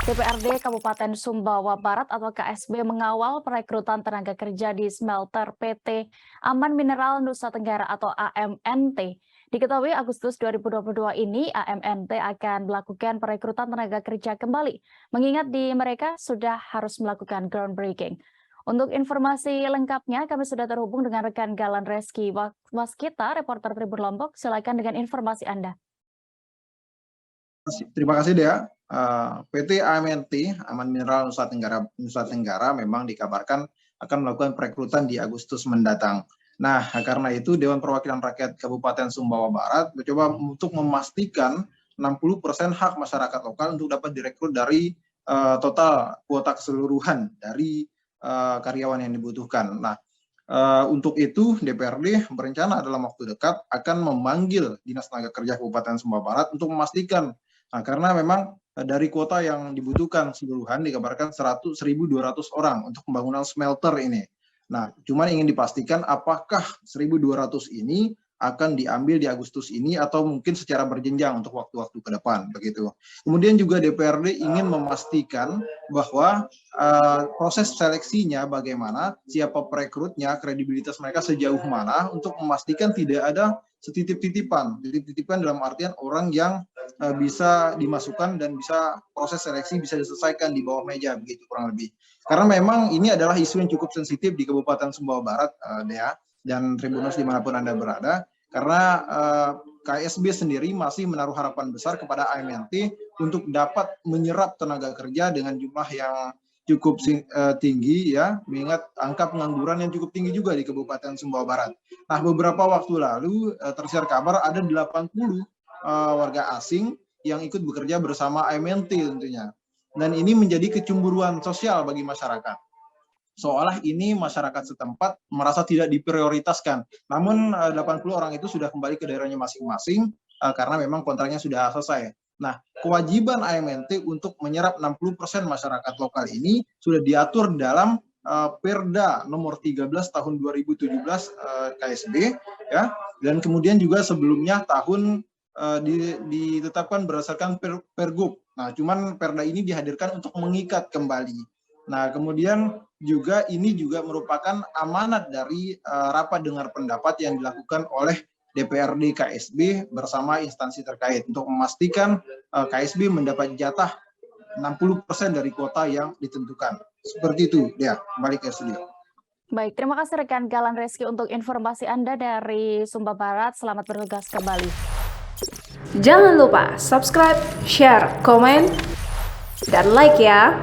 DPRD Kabupaten Sumbawa Barat atau KSB mengawal perekrutan tenaga kerja di smelter PT Aman Mineral Nusa Tenggara atau AMNT. Diketahui Agustus 2022 ini AMNT akan melakukan perekrutan tenaga kerja kembali, mengingat di mereka sudah harus melakukan groundbreaking. Untuk informasi lengkapnya, kami sudah terhubung dengan rekan Galan Reski Waskita, reporter Tribun Lombok. Silakan dengan informasi Anda. Terima kasih Dea. PT AMNT Aman Mineral Nusa Tenggara memang dikabarkan akan melakukan perekrutan di Agustus mendatang. Nah, karena itu Dewan Perwakilan Rakyat Kabupaten Sumbawa Barat mencoba untuk memastikan 60% hak masyarakat lokal untuk dapat direkrut dari total kuota keseluruhan dari karyawan yang dibutuhkan. Nah, untuk itu DPRD berencana dalam waktu dekat akan memanggil Dinas Tenaga Kerja Kabupaten Sumbawa Barat untuk memastikan. Nah, karena memang dari kuota yang dibutuhkan keseluruhan dikabarkan 1.200 orang untuk pembangunan smelter ini. Nah, cuman ingin dipastikan apakah 1.200 ini akan diambil di Agustus ini atau mungkin secara berjenjang untuk waktu-waktu ke depan begitu. Kemudian juga DPRD ingin memastikan bahwa proses seleksinya bagaimana, siapa perekrutnya, kredibilitas mereka sejauh mana untuk memastikan tidak ada titip-titipan dalam artian orang yang bisa dimasukkan dan bisa proses seleksi bisa diselesaikan di bawah meja begitu kurang lebih. Karena memang ini adalah isu yang cukup sensitif di Kabupaten Sumbawa Barat, Dea, dan Tribuners dimanapun Anda berada, karena KSB sendiri masih menaruh harapan besar kepada AMNT untuk dapat menyerap tenaga kerja dengan jumlah yang cukup tinggi ya, mengingat angka pengangguran yang cukup tinggi juga di Kabupaten Sumbawa Barat. Nah, beberapa waktu lalu tersiar kabar ada 80 warga asing yang ikut bekerja bersama AMNT tentunya. Dan ini menjadi kecemburuan sosial bagi masyarakat. Seolah ini masyarakat setempat merasa tidak diprioritaskan. Namun 80 orang itu sudah kembali ke daerahnya masing-masing karena memang kontraknya sudah selesai. Nah, kewajiban AMNT untuk menyerap 60% masyarakat lokal ini sudah diatur dalam Perda nomor 13 tahun 2017 KSB ya, dan kemudian juga sebelumnya tahun ditetapkan berdasarkan Pergub. Nah, cuman Perda ini dihadirkan untuk mengikat kembali. Nah, kemudian juga ini juga merupakan amanat dari rapat dengar pendapat yang dilakukan oleh DPRD KSB bersama instansi terkait untuk memastikan KSB mendapat jatah 60% dari kuota yang ditentukan. Seperti itu, ya. Kembali ke studio. Baik, terima kasih rekan Galan Reski untuk informasi Anda dari Sumba Barat. Selamat bertugas kembali. Jangan lupa subscribe, share, komen, dan like ya.